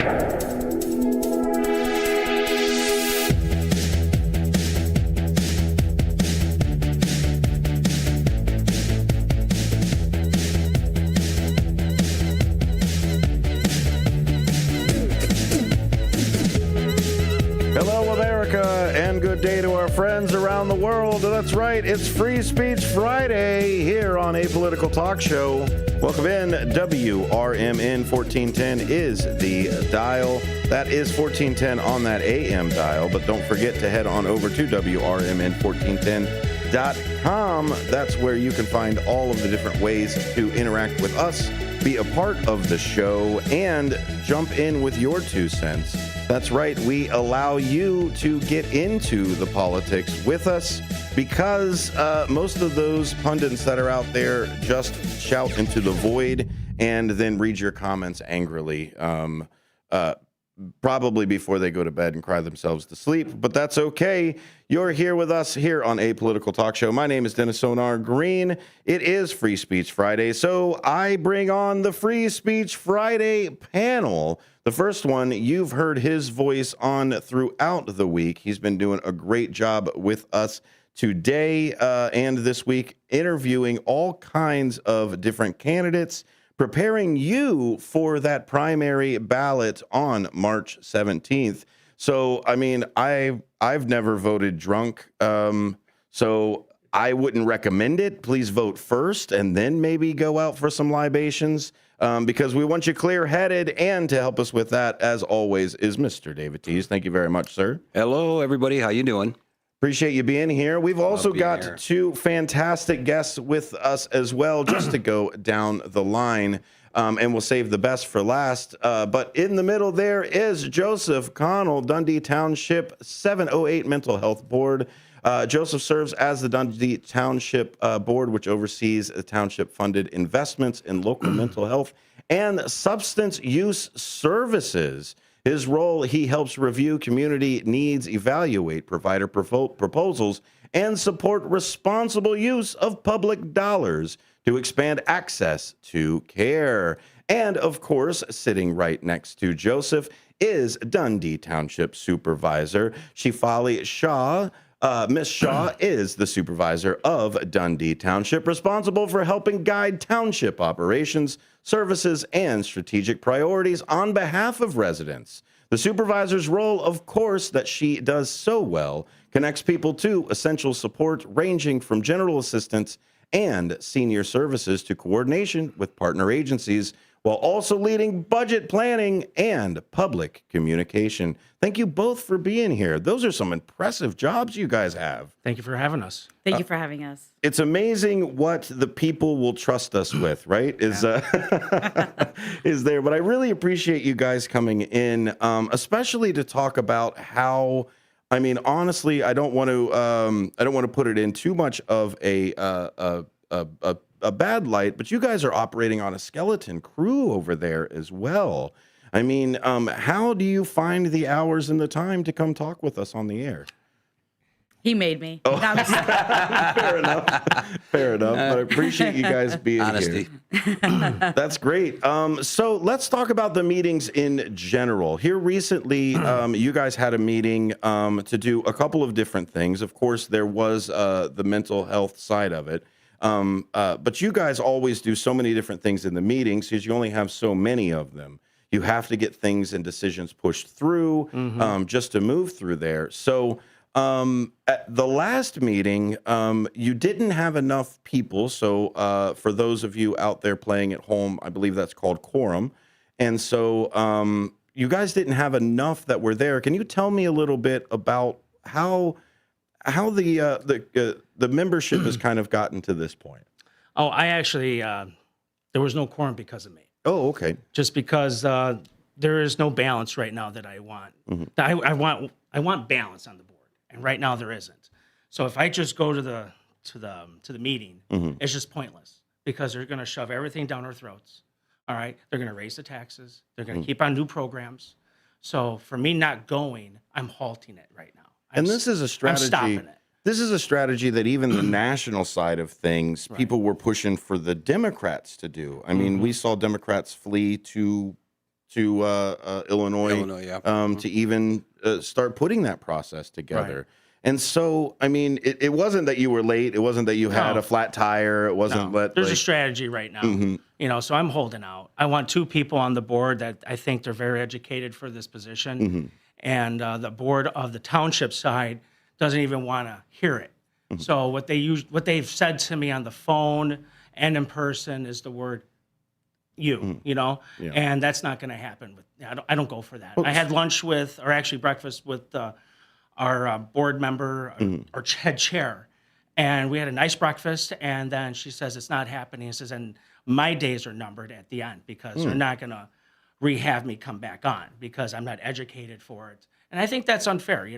Hello, America, and good day to our friends around the world. That's right, it's Free Speech Friday here on Apolitical Talk Show. Welcome in. WRMN 1410 is the dial. That is 1410 on that AM dial, but don't forget to head on over to WRMN1410.com. That's where you can find all of the different ways to interact with us, be a part of the show, and jump in with your 2 cents. That's right, we allow you to get into the politics with us because most of those pundits that are out there just shout into the void and then read your comments angrily, probably before they go to bed and cry themselves to sleep, but that's okay. You're here with us here on Apolitical Talk Show. My name is Dennis Sonar Green. It is Free Speech Friday, so I bring on the Free Speech Friday panel. The first one, you've heard his voice on throughout the week. He's been doing a great job with us today and this week, interviewing all kinds of different candidates, preparing you for that primary ballot on March 17th. So, I mean, I've never voted drunk, so I wouldn't recommend it. Please vote first and then maybe go out for some libations. Because we want you clear-headed, and to help us with that, as always, is Mr. David Tease. Thank you very much, sir. Hello, everybody. How you doing? Appreciate you being here. We've also got 2 fantastic guests with us as well, just to go down the line, and we'll save the best for last. But in the middle there is Joseph Connell, Dundee Township 708 Mental Health Board. Joseph serves as the Dundee Township Board, which oversees the township-funded investments in local mental health and substance use services. His role, he helps review community needs, evaluate provider proposals, and support responsible use of public dollars to expand access to care. And, of course, sitting right next to Joseph is Dundee Township Supervisor Shefali Shah. Ms. Shaw is the supervisor of Dundee Township, responsible for helping guide township operations, services, and strategic priorities on behalf of residents. The supervisor's role, of course, that she does so well, connects people to essential support ranging from general assistance and senior services to coordination with partner agencies, while also leading budget planning and public communication. Thank you both for being here. Those are some impressive jobs you guys have. Thank you for having us. Thank you for having us. It's amazing what the people will trust us with, right? Is there. But I really appreciate you guys coming in, especially to talk about how, I mean, honestly, I don't want to put it in too much of a bad light, but you guys are operating on a skeleton crew over there as well. I mean, how do you find the hours and the time to come talk with us on the air? He made me. Oh. No, fair enough. But I appreciate you guys being Honesty. Here. That's great. So let's talk about the meetings in general. Here recently, you guys had a meeting to do a couple of different things. Of course, there was the mental health side of it. But you guys always do so many different things in the meetings because you only have so many of them. You have to get things and decisions pushed through just to move through there. So at the last meeting, you didn't have enough people. So for those of you out there playing at home, I believe that's called quorum. And so you guys didn't have enough that were there. Can you tell me a little bit about how the membership has kind of gotten to this point? Oh, I actually, there was no quorum because of me. Oh, okay. Just because there is no balance right now that I want. Mm-hmm. I want balance on the board, and right now there isn't. So if I just go to the meeting, mm-hmm. it's just pointless because they're going to shove everything down our throats. All right, they're going to raise the taxes. They're going to keep on new programs. So for me not going, I'm halting it right now. And this is a strategy. I'm stopping it. This is a strategy that even the national side of things, people were pushing for the Democrats to do. I mean, we saw Democrats flee to to Illinois, Illinois, yeah. to even start putting that process together. And so, I mean, it wasn't that you were late. It wasn't that you had No. a flat tire. It wasn't that There's a strategy right now. So I'm holding out. I want 2 people on the board that I think they're very educated for this position. And the board of the township side doesn't even want to hear it. So what they've said to me on the phone and in person is the word and that's not going to happen. I don't go for that. I had lunch with, or actually breakfast with our board member, our head chair, and we had a nice breakfast. And then she says it's not happening. She says, and my days are numbered at the end because they're not going to rehab me come back on because I'm not educated for it. And I think that's unfair.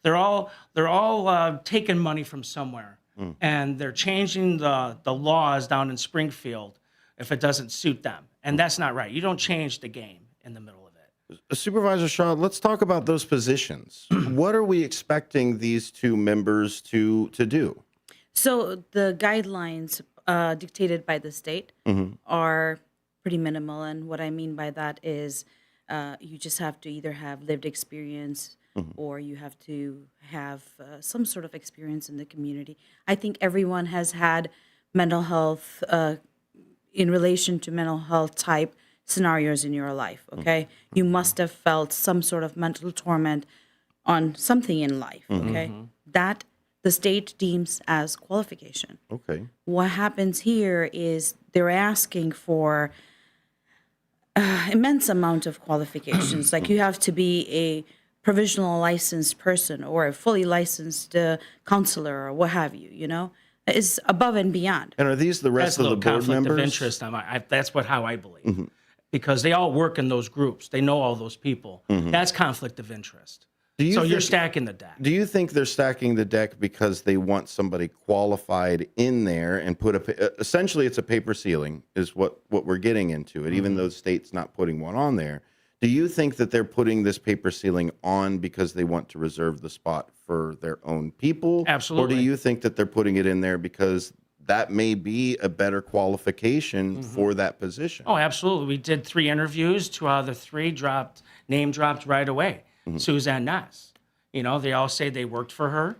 They're all taking money from somewhere, and they're changing the laws down in Springfield if it doesn't suit them, and that's not right. You don't change the game in the middle of it. Supervisor Shaw, let's talk about those positions. What are we expecting these 2 members to do? So the guidelines dictated by the state are pretty minimal. And what I mean by that is you just have to either have lived experience or you have to have some sort of experience in the community. I think everyone has had mental health in relation to mental health type scenarios in your life, okay? You must have felt some sort of mental torment on something in life, okay? That the state deems as qualification. Okay. What happens here is they're asking for immense amount of qualifications. Like you have to be a provisional licensed person or a fully licensed counselor or what have you, It's above and beyond. And are these the rest That's a of the little board conflict members? of interest. That's how I believe, because they all work in those groups. They know all those people. That's conflict of interest. So you're stacking the deck. Do you think they're stacking the deck because they want somebody qualified in there and essentially it's a paper ceiling is what we're getting into it, even though the state's not putting one on there. Do you think that they're putting this paper ceiling on because they want to reserve the spot for their own people? Absolutely. Or do you think that they're putting it in there because that may be a better qualification for that position? Oh, absolutely. We did 3 interviews. 2 out of the 3 name dropped right away. Suzanne Ness. They all say they worked for her,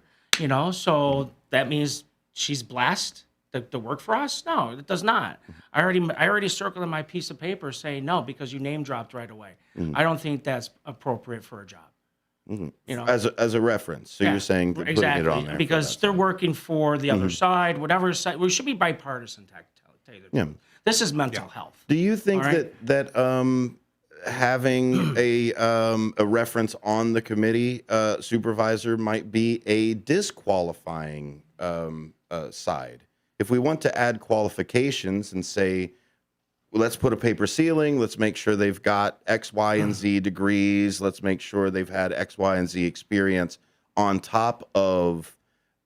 so that means she's blessed to work for us? No, it does not. I already circled in my piece of paper saying no because you name dropped right away. I don't think that's appropriate for a job. As a reference. So you're saying they're putting it on there. Because they're working for the other side, whatever side. We should be bipartisan, to tell you the truth. This is mental health. Do you think that having a reference on the committee supervisor might be a disqualifying side? If we want to add qualifications and say, well, let's put a paper ceiling, let's make sure they've got X, Y, and Z degrees, let's make sure they've had X, Y, and Z experience on top of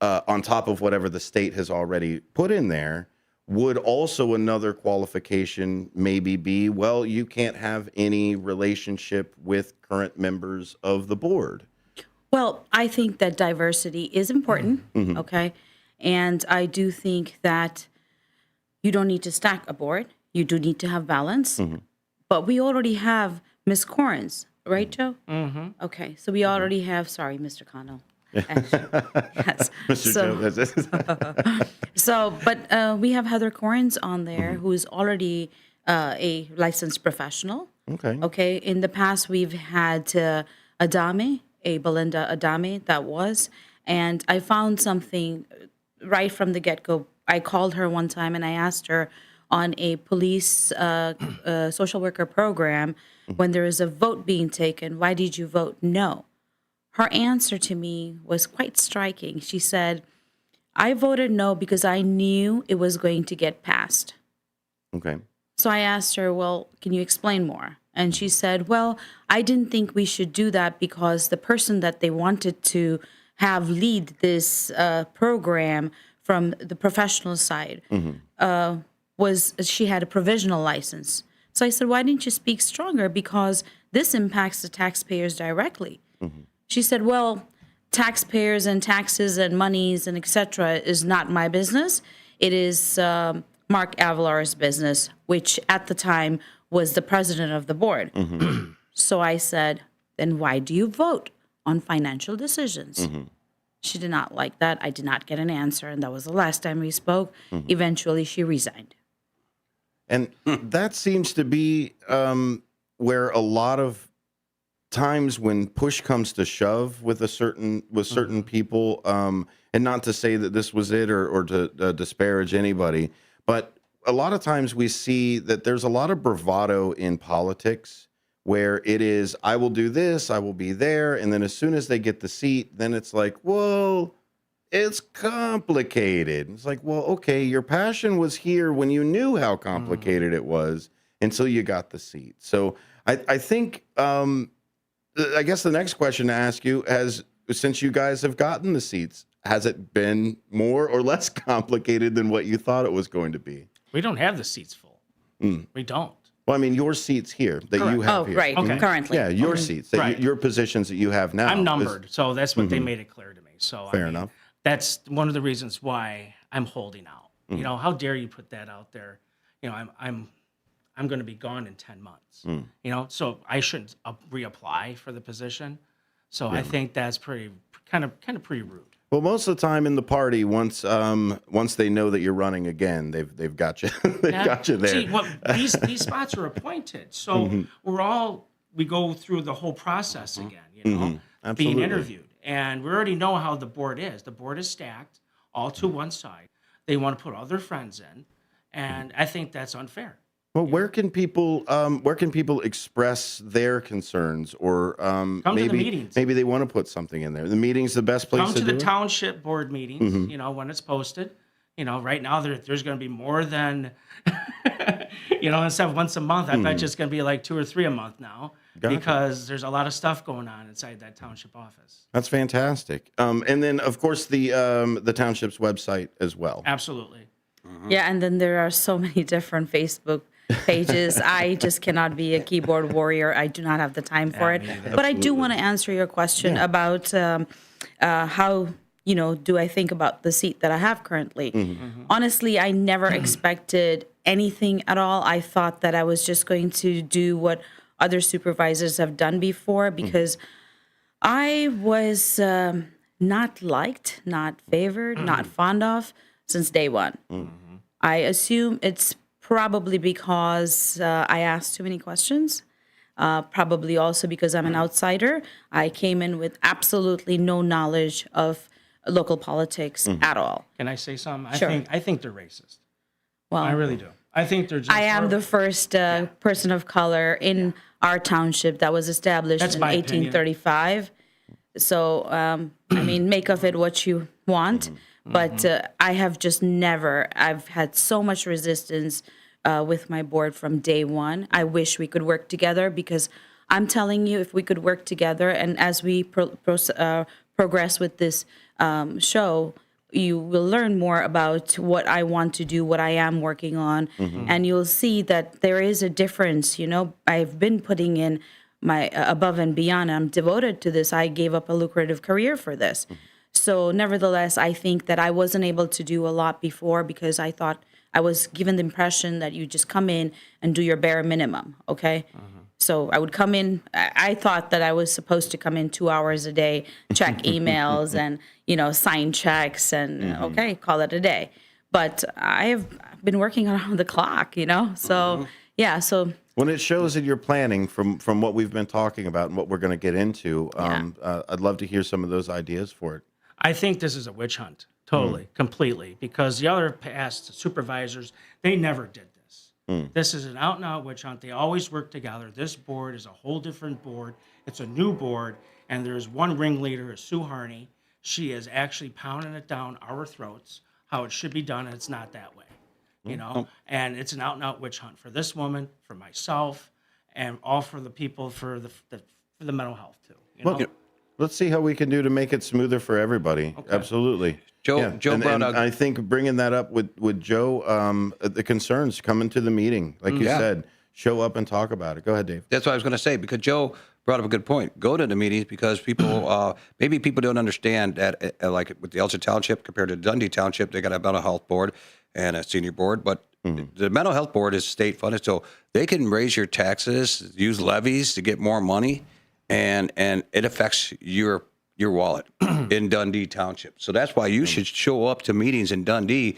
whatever the state has already put in there, would also another qualification maybe be, well, you can't have any relationship with current members of the board? Well, I think that diversity is important, okay? And I do think that you don't need to stack a board. You do need to have balance. But we already have Ms. Corrins, right, Joe? Okay, so we already have, sorry, Mr. Connell. Yes. But we have Heather Corrins on there, who is already a licensed professional. Okay. In the past, we've had Belinda Adame, that was, and I found something right from the get-go. I called her one time and I asked her on a police social worker program, when there is a vote being taken, why did you vote no? Her answer to me was quite striking. She said, I voted no because I knew it was going to get passed. Okay. So I asked her, well, can you explain more? And she said, well, I didn't think we should do that because the person that they wanted to have lead this program from the professional side she had a provisional license. So I said, why didn't you speak stronger? Because this impacts the taxpayers directly. She said, well, taxpayers and taxes and monies and et cetera is not my business. It is Mark Avalar's business, which at the time was the president of the board. So I said, then why do you vote on financial decisions? She did not like that. I did not get an answer, and that was the last time we spoke. Eventually, she resigned. And that seems to be where a lot of times when push comes to shove with certain people, and not to say that this was it or to disparage anybody, but a lot of times we see that there's a lot of bravado in politics where it is, I will do this, I will be there, and then as soon as they get the seat, then it's like, well, it's complicated. It's like, well, okay, your passion was here when you knew how complicated it was until you got the seat. So I think, I guess the next question to ask you since you guys have gotten the seats, has it been more or less complicated than what you thought it was going to be? We don't have the seats full. We don't. Well, I mean, your seats here that you have here. Right, Okay. currently. Yeah, your seats, Right. your positions that you have now. I'm numbered, so that's what they made it clear to me. So Fair enough. That's one of the reasons why I'm holding out. You know, how dare you put that out there? You know, I'm going to be gone in 10 months. You know, so I shouldn't reapply for the position. So I think that's kind of pretty rude. Well, most of the time in the party, once they know that you're running again, they've got you. Got you there. See, well, these spots are appointed, so we go through the whole process again. You know, being Absolutely. interviewed, and we already know how the board is. The board is stacked all to one side. They want to put all their friends in, and I think that's unfair. Well, where can people express their concerns or Come to the maybe meetings. maybe they want to put something in there? The meeting's the best place Come to to do the it? township board meetings. You know, when it's posted. You know, right now there's going to be more than, you know, instead of once a month, I bet you it's going to be like 2 or 3 a month now Gotcha. because there's a lot of stuff going on inside that township office. That's fantastic. And then of course the township's website as well. Absolutely. Yeah, and then there are so many different Facebook pages. I just cannot be a keyboard warrior. I do not have the time for it. But I do want to answer your question about how, you know, do I think about the seat that I have currently? Honestly, I never expected anything at all. I thought that I was just going to do what other supervisors have done before because I was not liked, not favored, not fond of since day one. I assume it's probably because I asked too many questions. Probably also because I'm an outsider. I came in with absolutely no knowledge of local politics at all. Can I say something? Sure. I think they're racist. Well, I really do. I think they're just. I am the first person of color in our township that was established That's in my opinion. 1835. So, I mean, make of it what you want. But I have just never, I've had so much resistance with my board from day one. I wish we could work together because I'm telling you, if we could work together and as we progress with this show, you will learn more about what I want to do, what I am working on, and you'll see that there is a difference. You know, I've been putting in my above and beyond. I'm devoted to this. I gave up a lucrative career for this. So nevertheless, I think that I wasn't able to do a lot before because I thought I was given the impression that you just come in and do your bare minimum, okay? So I would come in, I thought that I was supposed to come in 2 hours a day, check emails and, you know, sign checks and, okay, call it a day. But I have been working around the clock, you know? So, yeah, so... When it shows that you're planning from what we've been talking about and what we're going to get into, I'd love to hear some of those ideas for it. I think this is a witch hunt, totally, completely, because the other past supervisors, they never did this. This is an out-and-out witch hunt. They always work together. This board is a whole different board. It's a new board, and there's one ringleader, Sue Harney. She is actually pounding it down our throats, how it should be done, and it's not that way, you know? And it's an out-and-out witch hunt for this woman, for myself, and all for the people, for the mental health, too, you know? Let's see how we can do to make it smoother for everybody. Okay. Absolutely. Joe brought and up. I think bringing that up with Joe, the concerns coming to the meeting, like you said, show up and talk about it. Go ahead, Dave. That's what I was going to say, because Joe brought up a good point. Go to the meetings because people, maybe people don't understand that, like with the Elgin Township compared to Dundee Township, they got a mental health board and a senior board, but the mental health board is state funded, so they can raise your taxes, use levies to get more money, and it affects your wallet in Dundee Township. So that's why you should show up to meetings in Dundee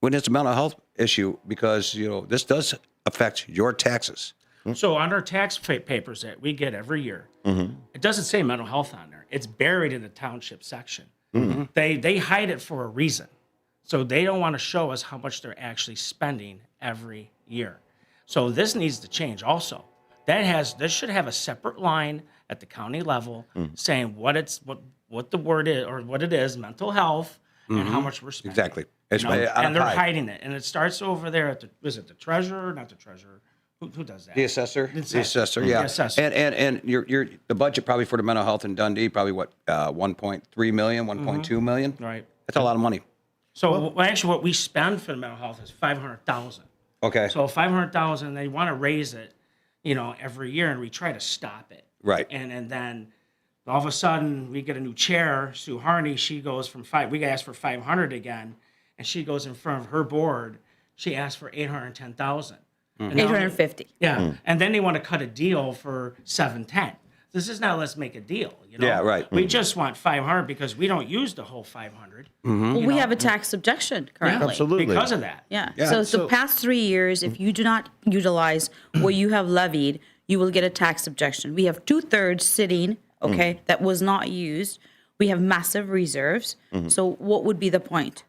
when it's a mental health issue, because this does affect your taxes. So on our tax papers that we get every year, it doesn't say mental health on there. It's buried in the township section. They hide it for a reason. So they don't want to show us how much they're actually spending every year. So this needs to change also. This should have a separate line at the county level saying what the word is, or what it is, mental health, and how much we're spending. Exactly. And they're hiding it. And it starts over there at the treasurer, not the treasurer. Who does that? The assessor. The assessor, Yeah. yeah. The assessor. And the budget probably for the mental health in Dundee, probably what, 1.3 million, 1.2 million? Right. That's a lot of money. So actually what we spend for the mental health is $500,000. Okay. So $500,000, they want to raise it, every year, and we try to stop it. Right. And then all of a sudden we get a new chair, Sue Harney. She goes from we asked for 500 again, and she goes in front of her board. She asked for 810,000. 850. Yeah, and then they want to cut a deal for 710. This is not let's make a deal. Yeah, right. We just want 500 because we don't use the whole 500. Well, we have a tax objection currently. Absolutely. Because of that. Yeah. Yeah. So the past 3 years, if you do not utilize what you have levied, you will get a tax objection. We have 2/3 sitting, that was not used. We have massive reserves. So what would be the point?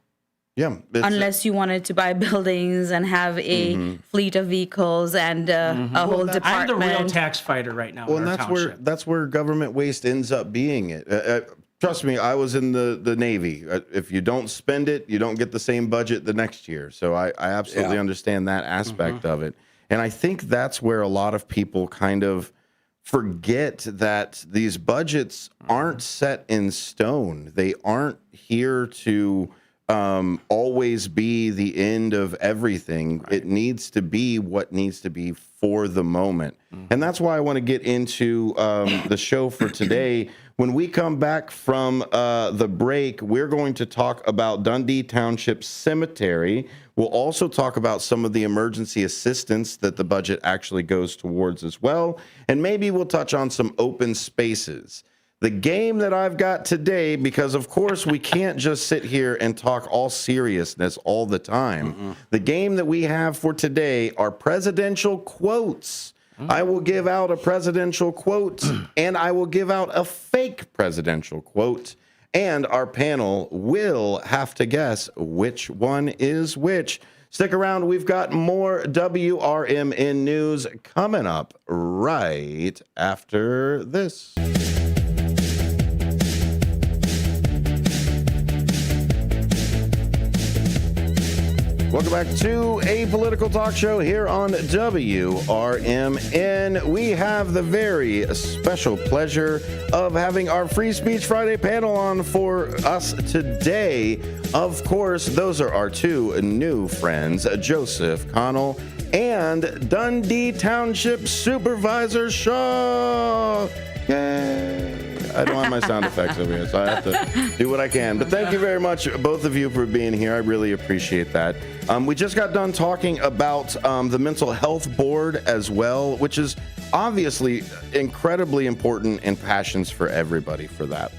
Yeah. Unless you wanted to buy buildings and have a fleet of vehicles and a whole department. I'm the real tax fighter right now. Well, in and our that's township. that's where government waste ends up being. Trust me, I was in the Navy. If you don't spend it, you don't get the same budget the next year. So I absolutely understand that aspect of it. And I think that's where a lot of people kind of forget that these budgets aren't set in stone. They aren't here to always be the end of everything. Right. It needs to be what needs to be for the moment. And that's why I want to get into the show for today. When we come back from the break, we're going to talk about Dundee Township Cemetery. We'll also talk about some of the emergency assistance that the budget actually goes towards as well. And maybe we'll touch on some open spaces. The game that I've got today, because of course we can't just sit here and talk all seriousness all the time. The game that we have for today are presidential quotes. I will give out a presidential quote and I will give out a fake presidential quote. And our panel will have to guess which one is which. Stick around. We've got more WRMN news coming up right after this. Welcome back to a political talk show here on WRMN. We have the very special pleasure of having our Free Speech Friday panel on for us today. Of course, those are our two new friends, Joseph Connell and Dundee Township Supervisor Shaw. Yay! I don't have my sound effects over here, so I have to do what I can. But thank you very much, both of you, for being here. I really appreciate that. We just got done talking about the Mental Health Board as well, which is obviously incredibly important and passions for everybody for that.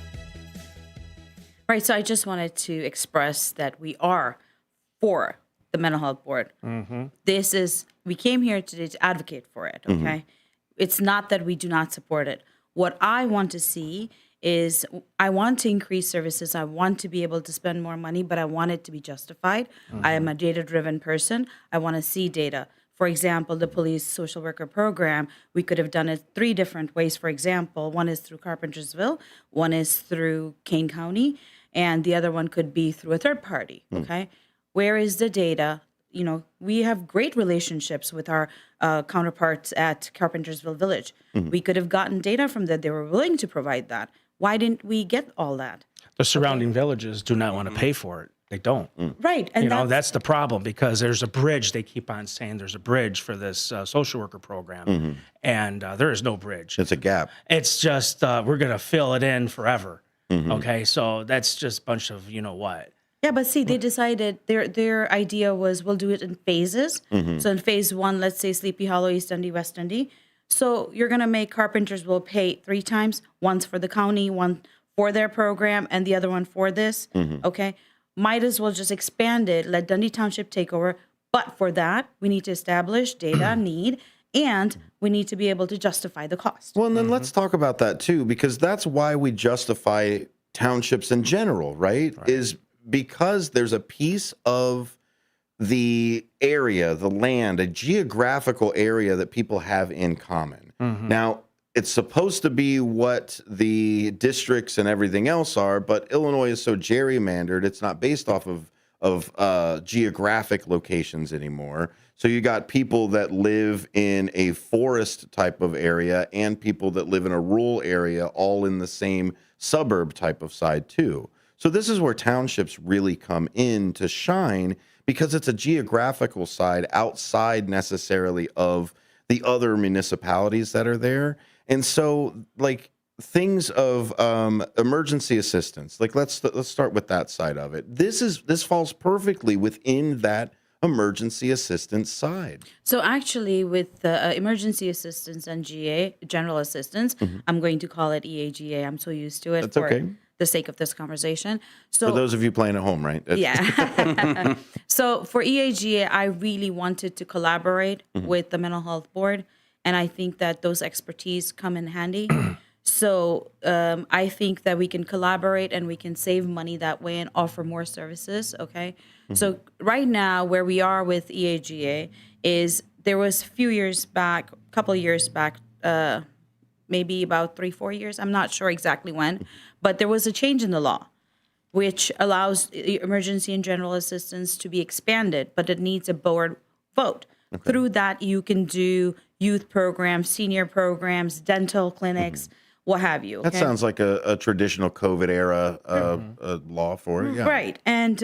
Right. So I just wanted to express that we are for the Mental Health Board. We came here today to advocate for it. Okay. It's not that we do not support it. What I want to see is I want to increase services. I want to be able to spend more money, but I want it to be justified. I am a data-driven person. I want to see data. For example, the police social worker program, we could have done it 3 different ways. For example, one is through Carpentersville, one is through Kane County, and the other one could be through a third party, okay? Where is the data? You know, we have great relationships with our counterparts at Carpentersville Village. We could have gotten data from that. They were willing to provide that. Why didn't we get all that? The surrounding villages do not want to pay for it. They don't. Right. And that's the problem, because there's a bridge. They keep on saying there's a bridge for this social worker program, and there is no bridge. It's a gap. It's just we're going to fill it in forever. Okay, so that's just a bunch of you know what. Yeah, but see, they decided their idea was we'll do it in phases. So in phase 1, let's say Sleepy Hollow, East Dundee, West Dundee. So you're gonna make carpenters will pay 3 times, once for the county, one for their program, and the other one for this. Okay, might as well just expand it. Let Dundee Township take over. But for that, we need to establish data need, and we need to be able to justify the cost. Well, and then let's talk about that too, because that's why we justify townships in general, right? Is because there's a piece of the area, the land, a geographical area that people have in common. Now, it's supposed to be what the districts and everything else are, but Illinois is so gerrymandered, it's not based off of geographic locations anymore. So you got people that live in a forest type of area and people that live in a rural area, all in the same suburb type of side too. So this is where townships really come in to shine, because it's a geographical side outside necessarily of the other municipalities that are there. And so, like, things of emergency assistance, like let's start with that side of it. This falls perfectly within that emergency assistance side. So actually, with the emergency assistance and GA, general assistance, I'm going to call it EAGA. I'm so used to it. That's okay. The sake of this conversation. So For those of you playing at home, right? yeah. So for EAGA, I really wanted to collaborate with the mental health board, and I think that those expertise come in handy. So I think that we can collaborate and we can save money that way and offer more services. Okay. So right now, where we are with EAGA is there was a couple years back, maybe about 3-4 years. I'm not sure exactly when, but there was a change in the law, which allows emergency and general assistance to be expanded, but it needs a board vote. Okay. Through that, you can do youth programs, senior programs, dental clinics, what have you. Okay? That sounds like a traditional COVID era law for it. Yeah. Right. And,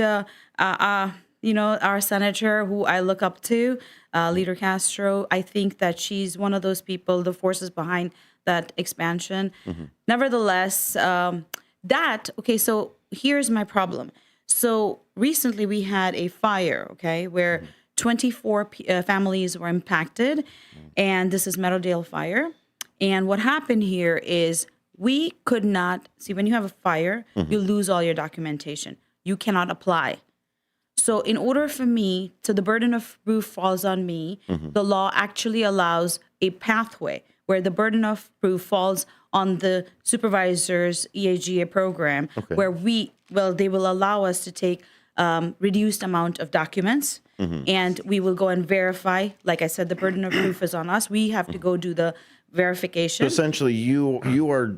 our senator, who I look up to, Leader Castro, I think that she's one of those people, the forces behind that expansion. Nevertheless, so here's my problem. So recently we had a fire, okay, where 24 families were impacted, and this is Meadowdale Fire. And what happened here is we could not, see, when you have a fire, you lose all your documentation. You cannot apply. So in order for me, the burden of proof falls on me, the law actually allows a pathway where the burden of proof falls on the supervisor's EAGA program, where they will allow us to take reduced amount of documents, and we will go and verify. Like I said, the burden of proof is on us. We have to go do the verification. So essentially, you are,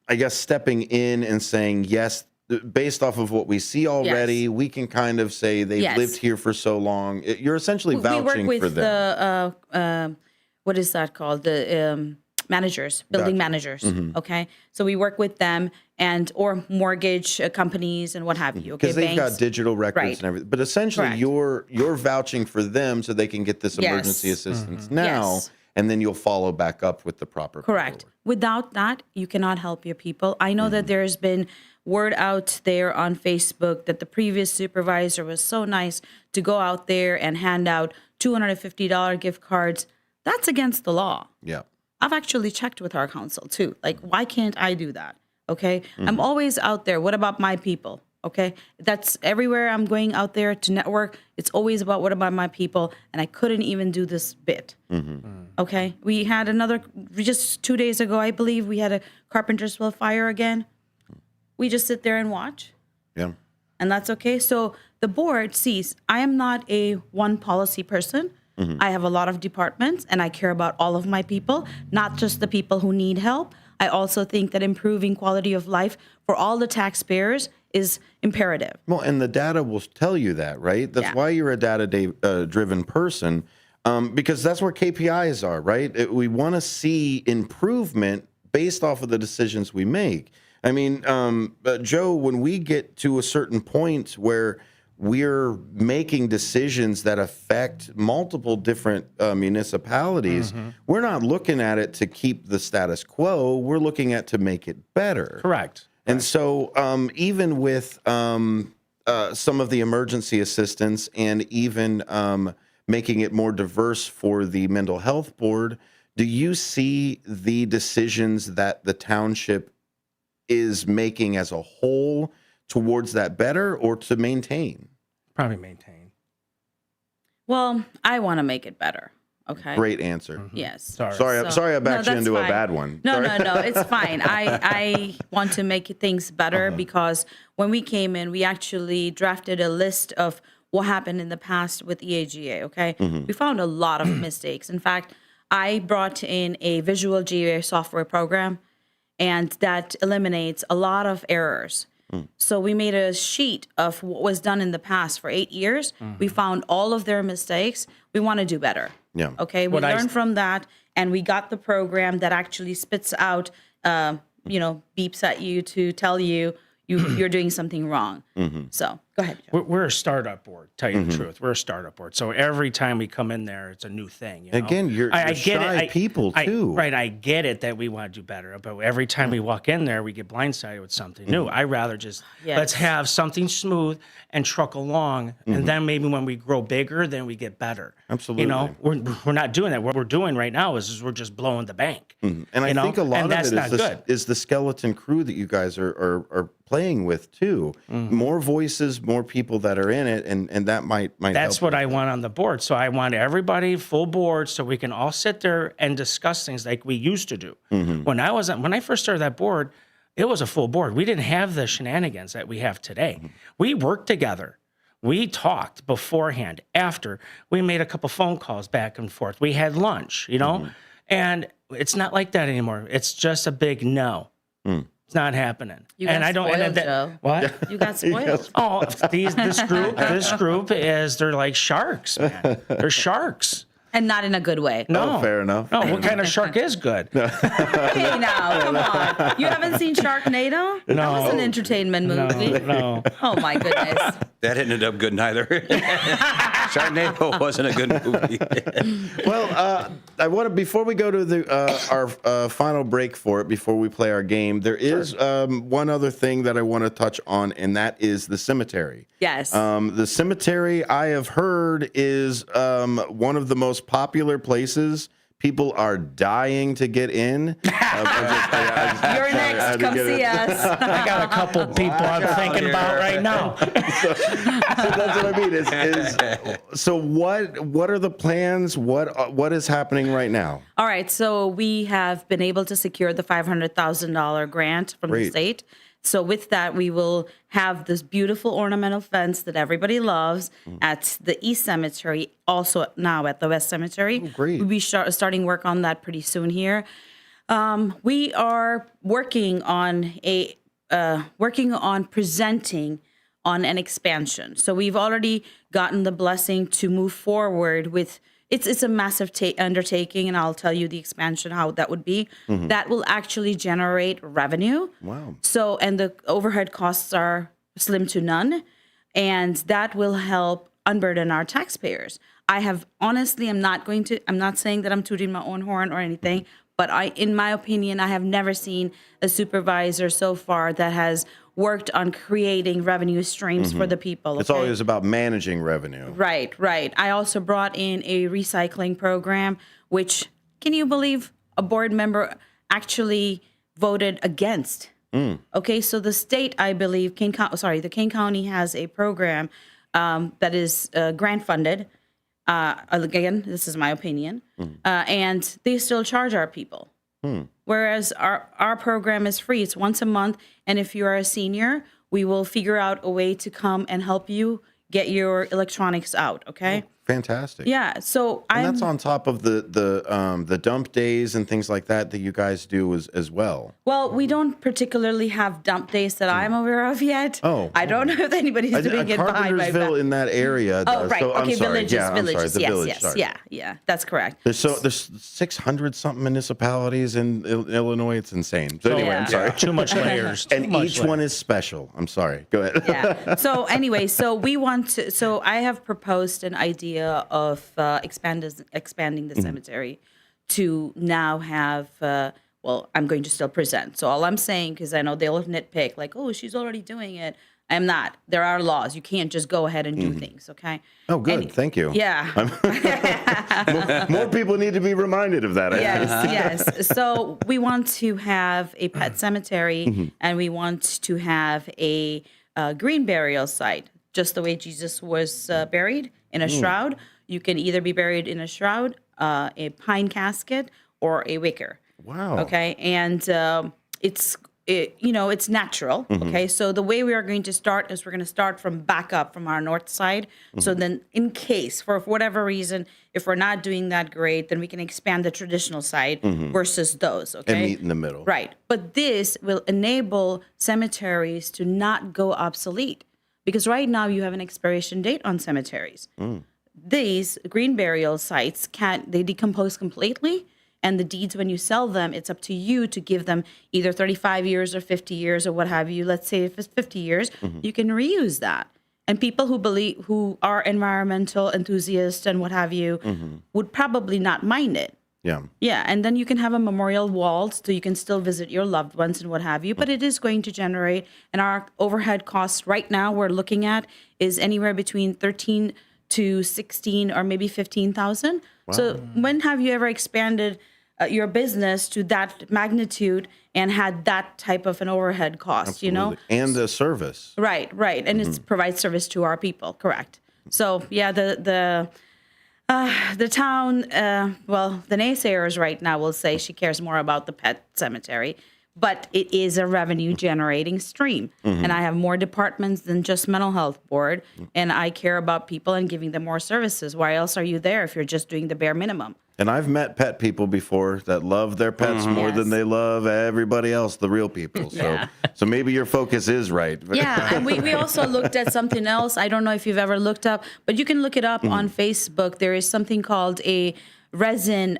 I guess, stepping in and saying, yes, based off of what we see already, we can kind of say they've lived here for so long. You're essentially vouching for them. We work with the, what is that called? The managers, building managers. Okay, so we work with them or mortgage companies and what have you. Okay, because they've got digital records and everything. But essentially, you're vouching for them so they can get this emergency assistance now, and then you'll follow back up with the proper. Correct. Paperwork. Without that, you cannot help your people. I know that there's been word out there on Facebook that the previous supervisor was so nice to go out there and hand out $250 gift cards. That's against the law. Yeah. I've actually checked with our council too. Like, why can't I do that? Okay. I'm always out there. What about my people? Okay. That's everywhere I'm going out there to network. It's always about what about my people. And I couldn't even do this bit. Okay. We had just 2 days ago, I believe, we had a Carpentersville fire again. We just sit there and watch. Yeah. And that's okay. So the board sees I am not a one policy person. I have a lot of departments, and I care about all of my people, not just the people who need help. I also think that improving quality of life for all the taxpayers is imperative. Well, and the data will tell you that, right? That's why you're a data-driven person, because that's where KPIs are, right? We want to see improvement based off of the decisions we make. I mean, Joe, when we get to a certain point where we're making decisions that affect multiple different municipalities, we're not looking at it to keep the status quo. We're looking at to make it better. Correct. And so even with some of the emergency assistance and even making it more diverse for the mental health board, do you see the decisions that the township is making as a whole towards that better or to maintain? Probably maintain. Well, I want to make it better. Okay. Great answer. Yes. Sorry, I backed you that's into a fine. bad one. No, Sorry. no, it's fine. I want to make things better because when we came in, we actually drafted a list of what happened in the past with EAGA. Okay. We found a lot of mistakes. In fact, I brought in a visual GA software program, and that eliminates a lot of errors. So we made a sheet of what was done in the past for 8 years. We found all of their mistakes. We want to do better. Yeah. Okay. We learned from that, and we got the program that actually spits out, beeps at you to tell you're doing something wrong. So go ahead, Joe. We're a startup board, tell you the truth. We're a startup board. So every time we come in there, it's a new thing. You know? Again, you're get shy it. people, too. Right. I get it that we want to do better. But every time we walk in there, we get blindsided with something new. I rather just let's have something smooth and truck along. And then maybe when we grow bigger, then we get better. Absolutely. You know, we're not doing that. What we're doing right now is we're just blowing the bank. And I think a lot of it is the skeleton crew that you guys are playing with too. More voices, more people that are in it, and that might That's help what I want on the board. So I want everybody full board so we can all sit there and discuss things like we used to do. When I first started that board, it was a full board. We didn't have the shenanigans that we have today. We worked together. We talked beforehand, after. We made a couple phone calls back and forth. We had lunch, and it's not like that anymore. It's just a big no. It's not happening. You got spoiled, Joe. What? You got spoiled. Oh, this group they're like sharks, man. They're sharks. And not in a good way. No, fair enough. No, what kind of shark is good? Hey, now, come on. You haven't seen Sharknado? No. That was an entertainment movie. No. Oh, my goodness. That ended up good neither. Sharknado wasn't a good movie. Well, I want to, before we go to our final break for it, before we play our game, there is one other thing that I want to touch on, and that is the cemetery. Yes. The cemetery, I have heard, is one of the most popular places. People are dying to get in. You're next. Come see us. I got a couple people I'm thinking about right now. So that's what I mean. So what are the plans? What is happening right now? All right. So we have been able to secure the $500,000 grant from the state. So with that, we will have this beautiful ornamental fence that everybody loves at the East Cemetery, also now at the West Cemetery. Oh, great. We'll be starting work on that pretty soon here. We are working on presenting on an expansion. So we've already gotten the blessing to move forward with. It's a massive undertaking, and I'll tell you the expansion, how that would be. That will actually generate revenue. Wow. So, and the overhead costs are slim to none, and that will help unburden our taxpayers. I'm not saying that I'm tooting my own horn or anything, but in my opinion, I have never seen a supervisor so far that has worked on creating revenue streams for the people. It's always about managing revenue. Right. I also brought in a recycling program, which, can you believe, a board member actually voted against? Okay, so the state, I believe, the Kane County has a program that is grant funded. Again, this is my opinion, and they still charge our people. Whereas our program is free. It's once a month. And if you are a senior, we will figure out a way to come and help you get your electronics out. Okay. Fantastic. Yeah. So And that's on top of the dump days and things like that you guys do as well. Well, we don't particularly have dump days that I'm aware of yet. Oh. I don't know if anybody's doing it behind my back. Carpentersville in that area does. Oh, right. So, Okay, I'm sorry. villages. Yeah, I'm sorry. The Yes, village. yes. Sorry. Yeah. That's correct. There's 600 something municipalities in Illinois. It's insane. So anyway, I'm sorry. Too much layers. And each one is special. I'm sorry. Go ahead. Yeah. So anyway, so I have proposed an idea of expanding the cemetery to now have, I'm going to still present. So all I'm saying, because I know they'll nitpick, like, oh, she's already doing it. I am not. There are laws. You can't just go ahead and do things, okay? Oh, good. Thank you. Yeah. More people need to be reminded of that. Yes. So we want to have a pet cemetery, and we want to have a green burial site, just the way Jesus was buried in a shroud. You can either be buried in a shroud, a pine casket, or a wicker. Wow. Okay, and it's natural. Okay, so the way we are going to start is we're going to start from back up from our north side. So then, in case for whatever reason, if we're not doing that great, then we can expand the traditional side versus those. Okay, And meet in the middle. right. But this will enable cemeteries to not go obsolete, because right now you have an expiration date on cemeteries. These green burial sites they decompose completely. And the deeds, when you sell them, it's up to you to give them either 35 years or 50 years or what have you. Let's say if it's 50 years, you can reuse that. And people who are environmental enthusiasts and what have you would probably not mind it. Yeah. Yeah, and then you can have a memorial wall so you can still visit your loved ones and what have you. But it is going to generate, and our overhead costs right now we're looking at is anywhere between 13 to 16 or maybe 15,000. Wow. So when have you ever expanded your business to that magnitude and had that type of an overhead cost? Absolutely. You know, and the service. Right, and it provides service to our people. Correct. So yeah, the town, the naysayers right now will say she cares more about the pet cemetery, but it is a revenue generating stream. And I have more departments than just mental health board, and I care about people and giving them more services. Why else are you there if you're just doing the bare minimum? And I've met pet people before that love their pets more than they love everybody else, the real people. So maybe your focus is right. Yeah, and we also looked at something else. I don't know if you've ever looked up, but you can look it up on Facebook. There is something called a resin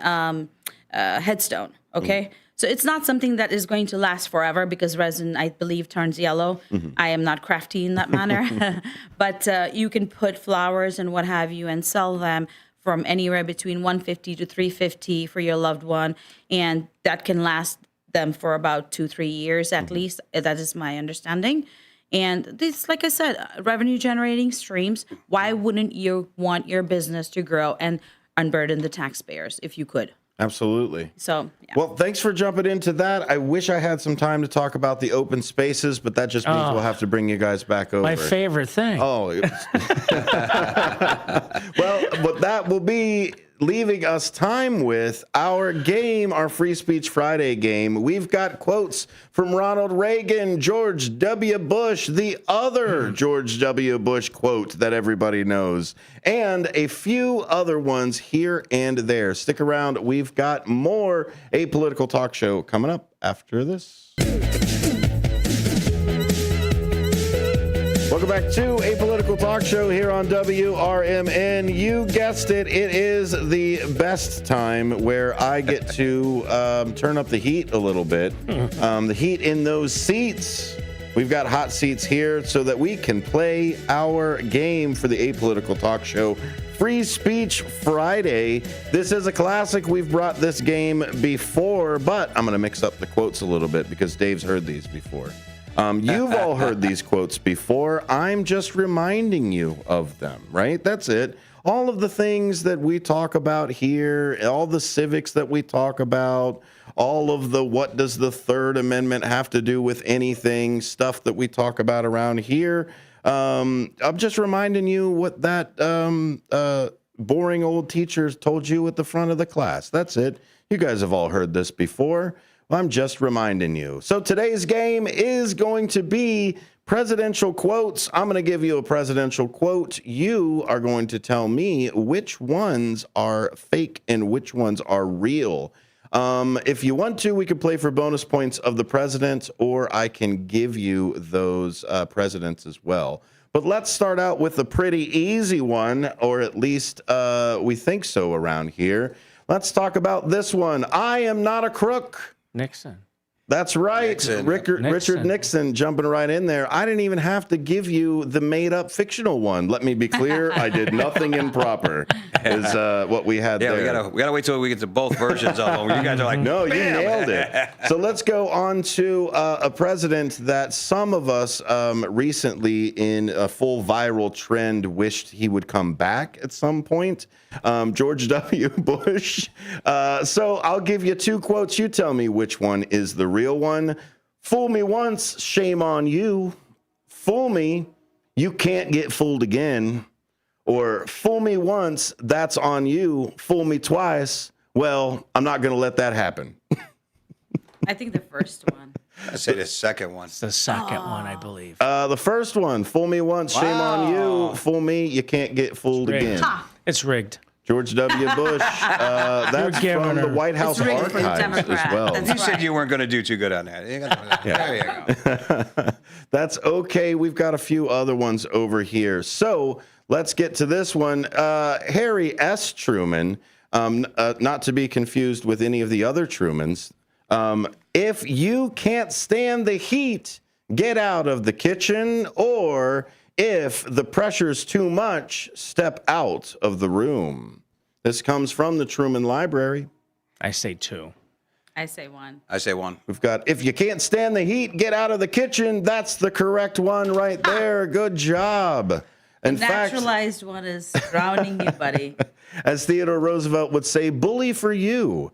headstone, okay? So it's not something that is going to last forever because resin, I believe, turns yellow. I am not crafty in that manner. But you can put flowers and what have you and sell them from anywhere between $150 to $350 for your loved one, and that can last them for about 2-3 years at least. That is my understanding. And this, like I said, revenue generating streams. Why wouldn't you want your business to grow and unburden the taxpayers if you could? Absolutely. So, yeah. Well, thanks for jumping into that. I wish I had some time to talk about the open spaces, but that just means we'll have to bring you guys back over. My favorite thing. Oh, well, but that will be leaving us time with our game, our Free Speech Friday game. We've got quotes from Ronald Reagan, George W. Bush, the other George W. Bush quote that everybody knows, and a few other ones here and there. Stick around. We've got more Apolitical Talk Show coming up after this. Welcome back to Apolitical Talk Show here on WRMN. You guessed it, it is the best time where I get to turn up the heat a little bit. The heat in those seats. We've got hot seats here so that we can play our game for the Apolitical Talk Show. Free Speech Friday. This is a classic. We've brought this game before, but I'm going to mix up the quotes a little bit because Dave's heard these before. You've all heard these quotes before. I'm just reminding you of them, right? That's it. All of the things that we talk about here, all the civics that we talk about, all of the what does the Third Amendment have to do with anything, stuff that we talk about around here. I'm just reminding you what that boring old teacher told you at the front of the class. That's it. You guys have all heard this before. I'm just reminding you. So today's game is going to be presidential quotes. I'm going to give you a presidential quote. You are going to tell me which ones are fake and which ones are real. If you want to, we could play for bonus points of the president, or I can give you those presidents as well. But let's start out with a pretty easy one, or at least we think so around here. Let's talk about this one. I am not a crook. Nixon. That's right. Nixon. Richard Nixon jumping right in there. I didn't even have to give you the made-up fictional one. Let me be clear. I did nothing improper is what we had there. we gotta wait till we get to both versions of them. You guys are like, No, you bam! nailed it. So let's go on to a president that some of us recently in a full viral trend wished he would come back at some point. George W. Bush. So I'll give you 2 quotes. You tell me which one is the real one. Fool me once, shame on you. Fool me, you can't get fooled again. Or fool me once, that's on you. Fool me twice, well, I'm not going to let that happen. I think the first one. I say the second one. It's the second one, I believe. The first one, fool me once, shame on you. Fool me, you can't get fooled rigged. again. It's rigged. George W. Bush. That's from the White House It's rigged for the archives as Democrat. well. That's You said you weren't going to do too good on that. There you go. That's okay. We've got a few other ones over here. So let's get to this one. Harry S. Truman, not to be confused with any of the other Trumans. If you can't stand the heat, get out of the kitchen, or if the pressure's too much, step out of the room. This comes from the Truman Library. I say 2. I say 1. I say 1. We've got, if you can't stand the heat, get out of the kitchen. That's the correct one right there. Good job. In fact, Naturalized one is drowning you, buddy. as Theodore Roosevelt would say, bully for you.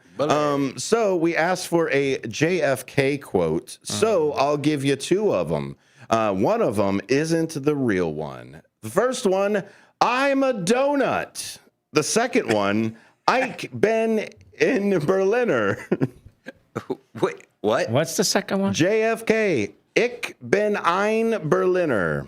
So we asked for a JFK quote. So I'll give you 2 of them. One of them isn't the real one. The first one, I'm a donut. The second one, Ike Ben in Berliner. Wait, what? What's the second one? JFK, Ich bin ein Berliner.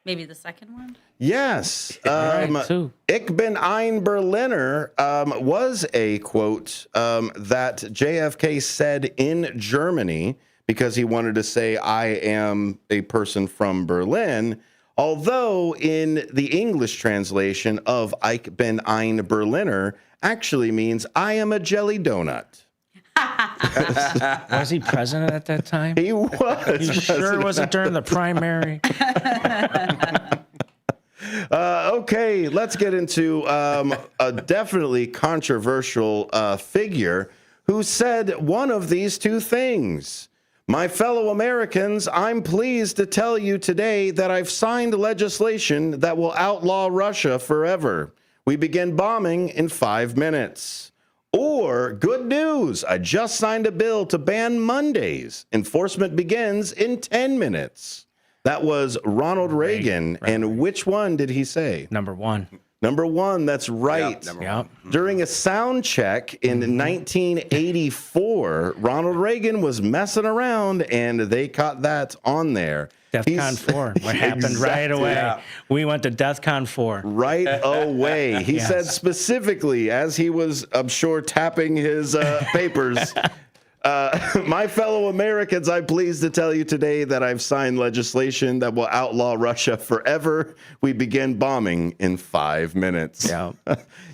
Maybe the second one? Yes. right, 2. Ich bin ein Berliner was a quote that JFK said in Germany because he wanted to say, I am a person from Berlin. Although in the English translation of Ich bin ein Berliner actually means I am a jelly donut. Was he president at that time? He was. You sure wasn't during the primary? Okay, let's get into a definitely controversial figure who said one of these 2 things. My fellow Americans, I'm pleased to tell you today that I've signed legislation that will outlaw Russia forever. We begin bombing in 5 minutes. Or, good news, I just signed a bill to ban Mondays. Enforcement begins in 10 minutes. That was Ronald Reagan. And which one did he say? Number 1. Number 1, that's right. Yep. During a sound check in 1984, Ronald Reagan was messing around, and they caught that on there. DEFCON 4. What happened right away? Yeah. We went to DEFCON 4. Right away. He Yes. said specifically, as he was, I'm sure, tapping his papers, my fellow Americans, I'm pleased to tell you today that I've signed legislation that will outlaw Russia forever. We begin bombing in 5 minutes. Yeah.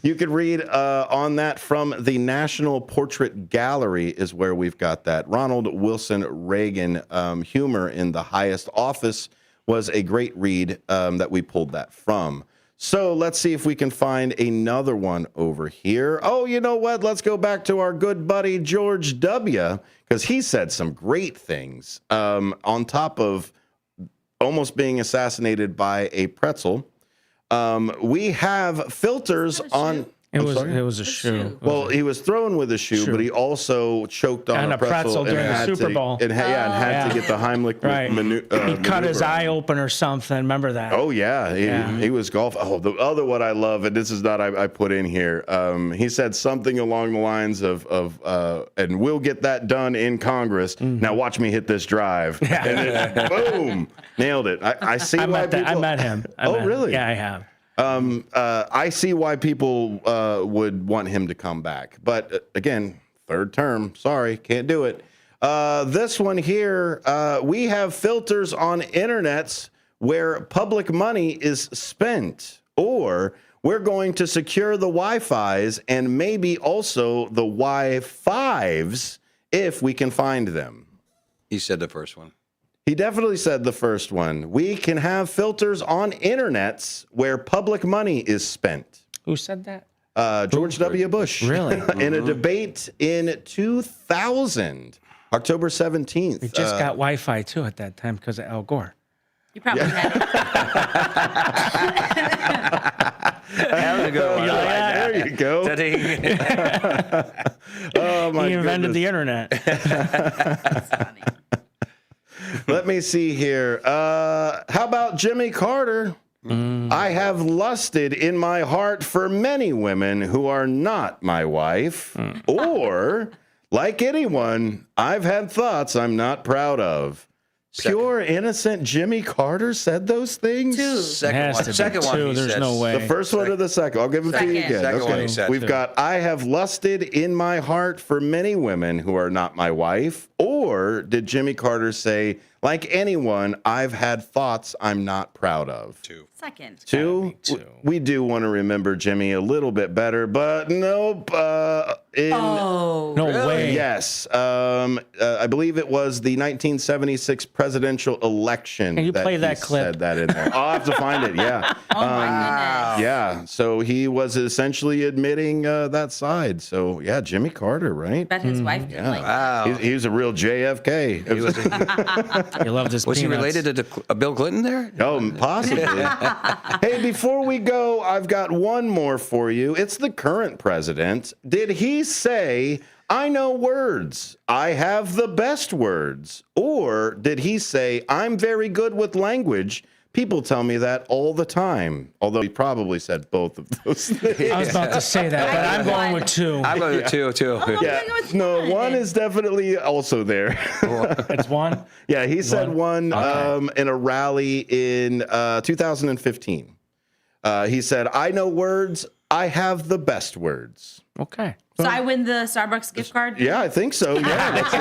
You could read on that from the National Portrait Gallery is where we've got that. Ronald Wilson Reagan, Humor in the Highest Office was a great read that we pulled that from. So let's see if we can find another one over here. Oh, you know what? Let's go back to our good buddy George W. because he said some great things on top of almost being assassinated by a pretzel. We have filters on. It was a shoe. Well, he was thrown with a shoe, but he also choked on And a pretzel during the had Super to- Bowl. and had to get the Heimlich Right. He cut his maneuver. eye open or something. Remember that? Oh yeah, he was golf. Oh, the other one I love, and this is not I put in here. He said something along the lines of and we'll get that done in Congress. Now watch me hit this drive, and then, boom, nailed it. I see I why met that. I people. met him. Really? Yeah, I have. I see why people would want him to come back, but again, 3rd term. Sorry, can't do it. This one here, we have filters on internets where public money is spent, or we're going to secure the Wi-Fis and maybe also the Wi-Fives if we can find them. He said the first one. He definitely said the first one. We can have filters on internets where public money is spent. Who said that? George W. Bush. Really? In a debate in 2000, October 17th. We just got Wi-Fi too at that time because of Al Gore. You probably had it. That was a good one. There you go. Oh, my He invented goodness. the internet. That's funny. Let me see here. How about Jimmy Carter? I have lusted in my heart for many women who are not my wife. Or, like anyone, I've had thoughts I'm not proud of. Pure, innocent Jimmy Carter said those things? Two. Second one. Two. Second one. He There's said. no way. The first one or the second? I'll give it to you Second. again. Second one Okay. he said. We've got, I have lusted in my heart for many women who are not my wife. Or did Jimmy Carter say, like anyone, I've had thoughts I'm not proud of? Two. Second. Two? two. We do want to remember Jimmy a little bit better, but nope. Oh. No way. Yes. I believe it was the 1976 presidential election. Can you play he that clip? Said that in there. I'll have to find it. Yeah. Oh my goodness. Yeah. So he was essentially admitting that side. So yeah, Jimmy Carter, right? Bet his wife didn't like that. Wow. He was a real JFK. You love this. Was he related to Bill Clinton there? Oh, possibly. Hey, before we go, I've got one more for you. It's the current president. Did he say, I know words, I have the best words? Or did he say, I'm very good with language? People tell me that all the time. Although he probably said both of those things. I was about to say that, but I'm going with two. I'm going to two, too. Yeah. No, one is definitely also there. It's one. Yeah, he said one Okay. in a rally in 2015. He said, I know words, I have the best words. Okay. So I win the Starbucks gift card? Yeah, I think so. Yeah, that's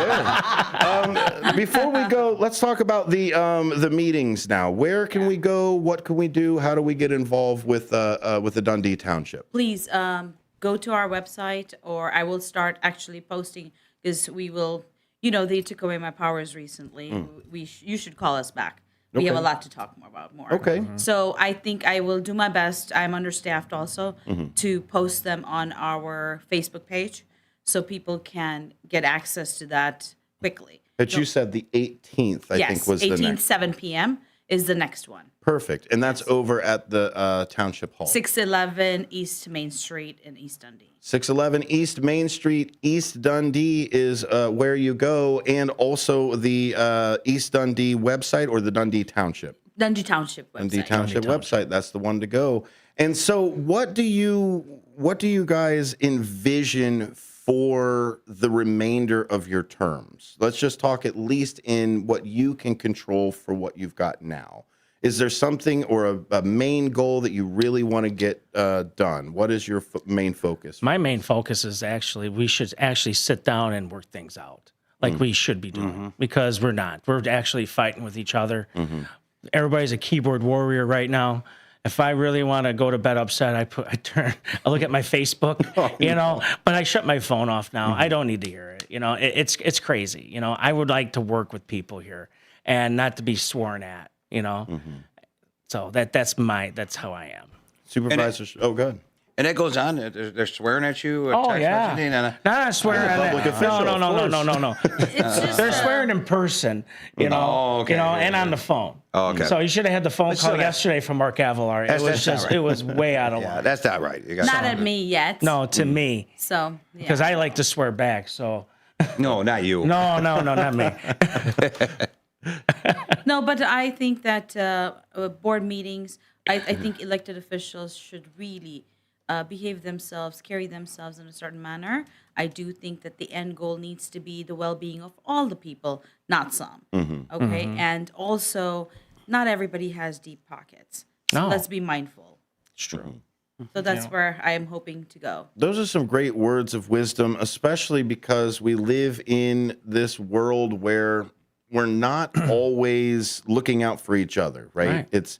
it. Before we go, let's talk about the meetings now. Where can we go? What can we do? How do we get involved with the Dundee Township? Please go to our website, or I will start actually posting, because we will, they took away my powers recently. You should call us back. We have a lot to talk more about. Okay. So I think I will do my best. I'm understaffed also to post them on our Facebook page so people can get access to that quickly. But you said the 18th, I think, was the 18th, next. 7 p.m. is the next one. Perfect. And that's over at the Township Hall. 611 East Main Street in East Dundee. 611 East Main Street, East Dundee is where you go, and also the East Dundee website or the Dundee Township. Dundee Township website. Dundee Township website. That's the one to go. And so, what do you guys envision for the remainder of your terms? Let's just talk at least in what you can control for what you've got now. Is there something or a main goal that you really want to get done? What is your main focus? My main focus is we should actually sit down and work things out like we should be doing, because we're not. We're actually fighting with each other. Everybody's a keyboard warrior right now. If I really want to go to bed upset, I look at my Facebook, but I shut my phone off now. I don't need to hear it. It's crazy. I would like to work with people here and not to be sworn at. So that's how I am. Supervisors, good. And it goes on. They're swearing at you. Oh, text yeah. messaging, and, Not swearing at public that. official, of No. It's just They're swearing in person, Oh, okay. and on the phone. Oh, okay. So you should have had the phone But call still, yesterday from Mark Avalar. That's not right. It was way out of yeah, line. that's not right. You got not at me yet. No, to me, So, yeah. because I like to swear back. So No, not you. no, not me. No, but I think that board meetings, I think elected officials should really behave themselves, carry themselves in a certain manner. I do think that the end goal needs to be the well-being of all the people, not some. Okay, and also, not everybody has deep pockets. So No. let's be mindful. It's true. So that's where I am hoping to go. Those are some great words of wisdom, especially because we live in this world where we're not always looking out for each other, right? Right.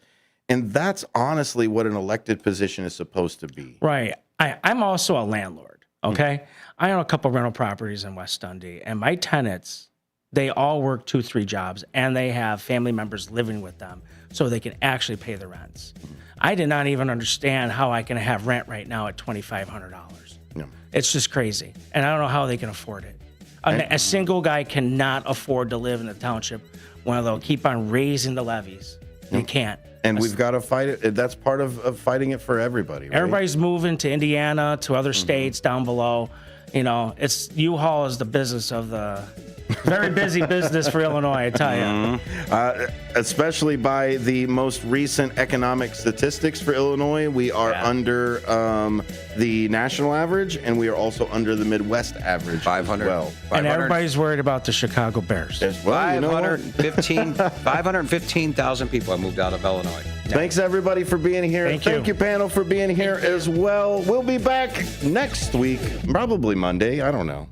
And that's honestly what an elected position is supposed to be. Right. I'm also a landlord. Okay. I own a couple rental properties in West Dundee, and my tenants they all work 2-3 jobs, and they have family members living with them so they can actually pay the rents. I did not even understand how I can have rent right now at $2,500. Yeah. It's just crazy, and I don't know how they can afford it. A single guy cannot afford to live in the township when they'll keep on raising the levies. They can't. And we've got to fight it. That's part of fighting it for everybody. Right? Everybody's moving to Indiana, to other states down below. You know, it's U-Haul is the business of the very busy business for Illinois, I tell you. Especially by the most recent economic statistics for Illinois, we are under the national average, and we are also under the Midwest average 500. as well. And everybody's worried about the Chicago Bears. As well, you know what? 515,000 people have moved out of Illinois. Thanks everybody for being here. Thank you, panel, for being here as well. We'll be back next week, probably Monday. I don't know.